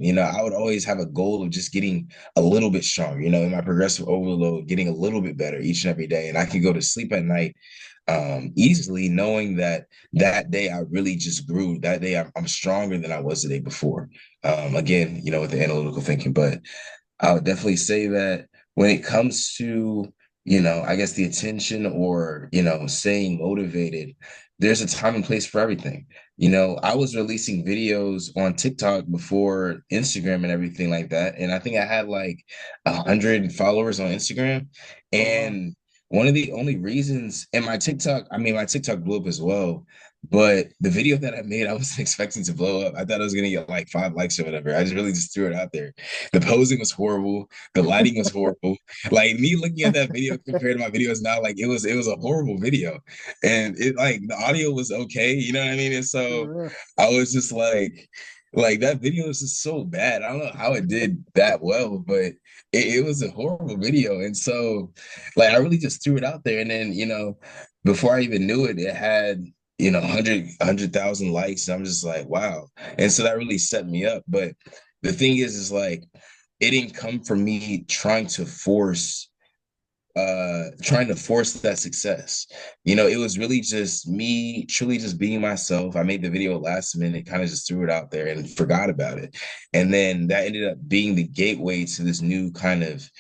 You know, I would always have a goal of just getting a little bit stronger, you know, in my progressive overload, getting a little bit better each and every day. And I can go to sleep at night easily knowing that that day I really just grew. That day I'm stronger than I was the day before. Again, you know, with the analytical thinking, but I would definitely say that when it comes to, you know, I guess the attention or, you know, staying motivated, there's a time and place for everything. You know, I was releasing videos on TikTok before Instagram and everything like that. And I think I had like 100 followers on Instagram. Oh wow. And one of the only reasons, and my TikTok, I mean, my TikTok blew up as well. But the video that I made, I wasn't expecting to blow up. I thought I was gonna get like 5 likes or whatever. I just really just threw it out there. The posing was horrible. The lighting was horrible. Like me looking at that video compared to my videos now, like it was a horrible video. And it like the audio was okay, you know what I mean? And so Yeah. I was just like that video was just so bad. I don't know how it did that well, but it was a horrible video. And so like I really just threw it out there. And then, you know, before I even knew it, it had you know 100,000 likes. And I'm just like, wow. And so that really set me up. But the thing is like it didn't come from me trying to force that success. You know, it was really just me truly just being myself. I made the video last minute, kind of just threw it out there and forgot about it. And then that ended up being the gateway to this new kind of,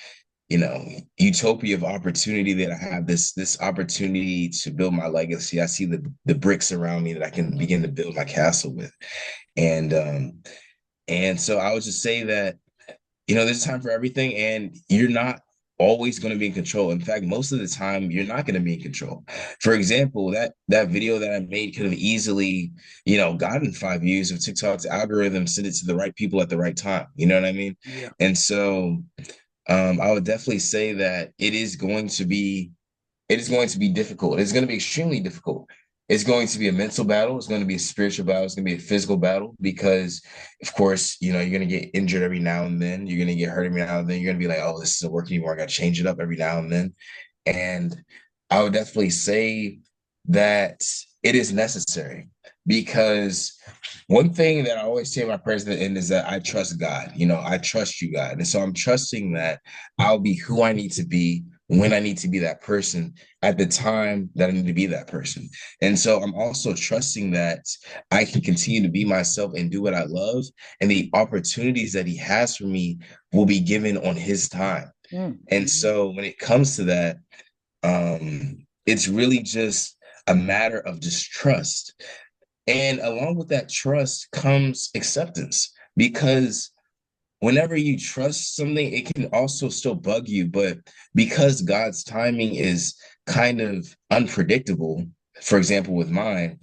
you know, utopia of opportunity that I have, this opportunity to build my legacy. I see the bricks around me that I can begin to build my castle with. And so I would just say that, you know, there's time for everything, and you're not always going to be in control. In fact, most of the time, you're not going to be in control. For example, that video that I made could have easily, you know, gotten 5 views if TikTok's algorithm sent it to the right people at the right time. You know what I mean? Yeah. And so, I would definitely say that it is going to be difficult. It's going to be extremely difficult. It's going to be a mental battle. It's going to be a spiritual battle. It's going to be a physical battle because, of course, you know, you're going to get injured every now and then. You're going to get hurt every now and then. You're going to be like, oh, this isn't working anymore. I got to change it up every now and then. And I would definitely say that it is necessary because one thing that I always say in my prayers at the end is that I trust God. You know, I trust you, God. And so I'm trusting that I'll be who I need to be when I need to be that person at the time that I need to be that person. And so I'm also trusting that I can continue to be myself and do what I love. And the opportunities that He has for me will be given on His time. And Mm-hmm. so when it comes to that, it's really just a matter of just trust. And along with that trust comes acceptance because whenever you trust something, it can also still bug you. But because God's timing is kind of unpredictable, for example, with mine,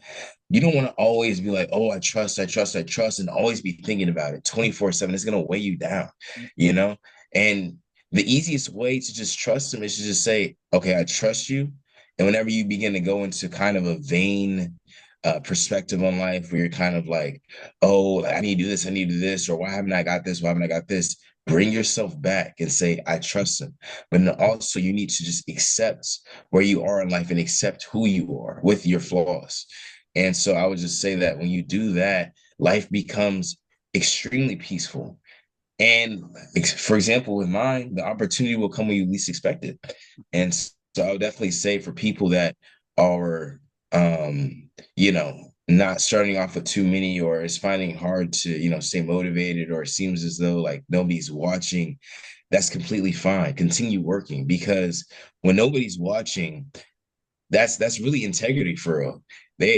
you don't want to always be like, oh, I trust, I trust, I trust, and always be thinking about it 24/7. It's going to weigh you down, you know? And the easiest way to just trust Him is to just say, okay, I trust you. And whenever you begin to go into kind of a vain perspective on life where you're kind of like, oh, I need to do this, I need to do this, or why haven't I got this? Why haven't I got this? Bring yourself back and say, I trust Him. But then also, you need to just accept where you are in life and accept who you are with your flaws. And so I would just say that when you do that, life becomes extremely peaceful. And for example, with mine, the opportunity will come when you least expect it. And so I would definitely say for people that are, you know, not starting off with too many or is finding it hard to, you know, stay motivated or it seems as though like nobody's watching, that's completely fine. Continue working because when nobody's watching, that's really integrity for real.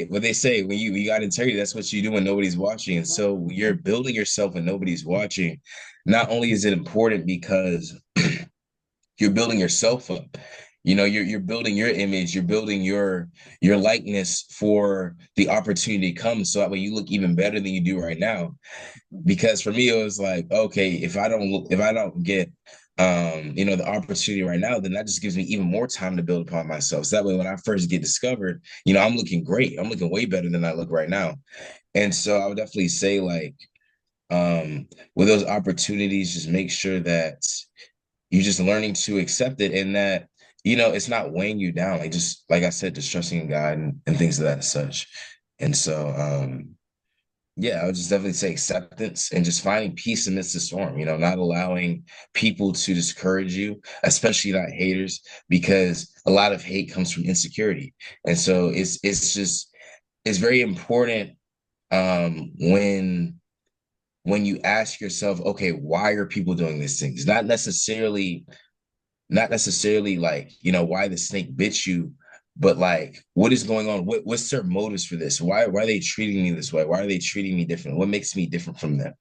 What they say when you got integrity, that's what you do when nobody's watching. And so you're building yourself when nobody's watching. Not only is it important because you're building yourself up, you know, you're building your image, you're building your likeness for the opportunity to come. So that way you look even better than you do right now. Because for me, it was like, okay, if I don't get you know, the opportunity right now, then that just gives me even more time to build upon myself. So that way when I first get discovered, you know, I'm looking great. I'm looking way better than I look right now. And so I would definitely say like with those opportunities, just make sure that you're just learning to accept it and that, you know, it's not weighing you down. Like just like I said, just trusting in God and things of that such. And so Yeah, I would just definitely say acceptance and just finding peace amidst the storm, not allowing people to discourage you, especially not haters, because a lot of hate comes from insecurity. And so it's very important when you ask yourself, okay, why are people doing these things? Not necessarily like, why the snake bit you, but like what is going on? What's their motives for this? Why are they treating me this way? Why are they treating me different? What makes me different from them?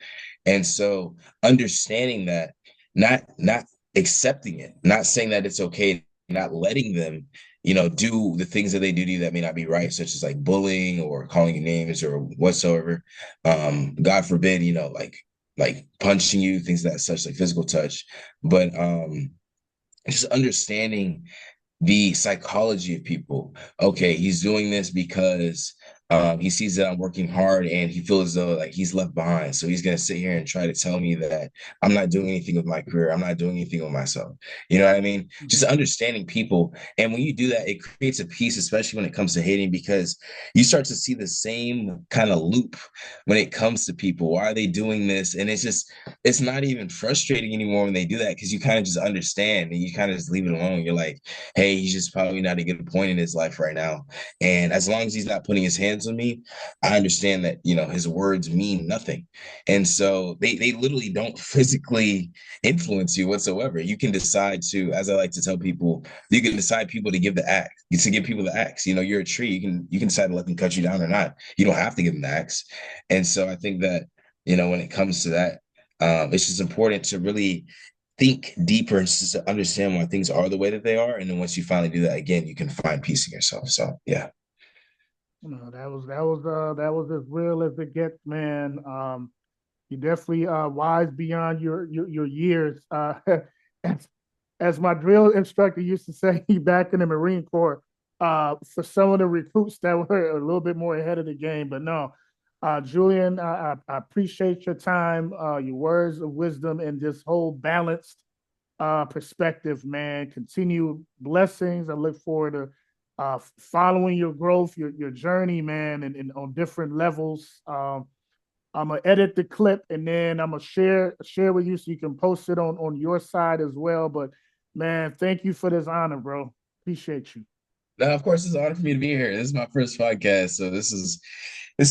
And so understanding that, not accepting it, not saying that it's okay, not letting them, do the things that they do to you that may not be right, such as like bullying or calling you names or whatsoever. God forbid, like punching you, things of that such, like physical touch. But just understanding the psychology of people. Okay, he's doing this because he sees that I'm working hard and he feels as though like he's left behind. So he's gonna sit here and try to tell me that I'm not doing anything with my career. I'm not doing anything with myself. You know what I mean? Just Mhm. understanding people. And when you do that, it creates a peace, especially when it comes to hating, because you start to see the same kind of loop when it comes to people. Why are they doing this? And it's not even frustrating anymore when they do that because you kind of just understand and you kind of just leave it alone. You're like, hey, he's just probably not at a good point in his life right now. And as long as he's not putting his hands on me, I understand that, his words mean nothing. And so they literally don't physically influence you whatsoever. You can decide to, as I like to tell people, you can decide people to give the axe, to give people the axe. You're a tree. You can decide to let them cut you down or not. You don't have to give them the axe. And so I think that, when it comes to that, it's just important to really think deeper and just to understand why things are the way that they are. And then once you finally do that again, you can find peace in yourself. So yeah. That was as real as it gets, man. You're definitely wise beyond your years. As, as my drill instructor used to say back in the Marine Corps, for some of the recruits that were a little bit more ahead of the game. But no, Julian, I appreciate your time, your words of wisdom, and this whole balanced perspective, man. Continued blessings. I look forward to following your growth, your journey, man, and on different levels. I'm gonna edit the clip and then I'm gonna share with you so you can post it on your side as well. But man, thank you for this honor, bro. Appreciate you. Now, of course, it's an honor for me to be here. This is my first podcast, so this is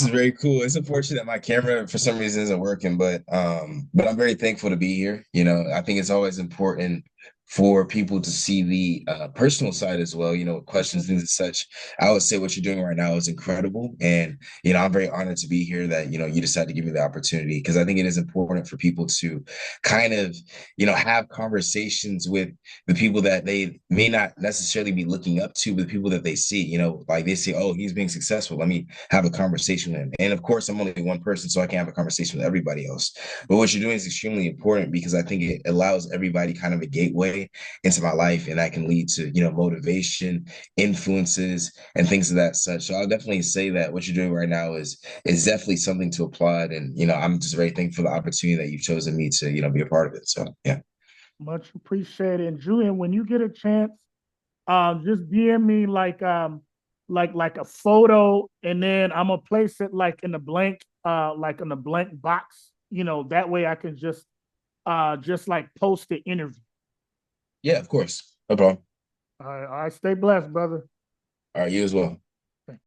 very cool. It's unfortunate that my camera for some reason isn't working, but I'm very thankful to be here. I think it's always important for people to see the personal side as well. Questions, things and such. I would say what you're doing right now is incredible, and I'm very honored to be here. That you decided to give me the opportunity because I think it is important for people to kind of have conversations with the people that they may not necessarily be looking up to, but the people that they see. Like they say, oh, he's being successful. Let me have a conversation with him. And of course, I'm only one person, so I can't have a conversation with everybody else. But what you're doing is extremely important because I think it allows everybody kind of a gateway into my life, and that can lead to motivation, influences, and things of that such. So I'll definitely say that what you're doing right now is definitely something to applaud, and I'm just very thankful for the opportunity that you've chosen me to be a part of it. So yeah. Much appreciated. And Julian, when you get a chance, just DM me like a photo, and then I'm gonna place it like in the blank box. That way I can just like post the interview. Yeah, of course. No problem. All right, stay blessed, brother. All right, you as well.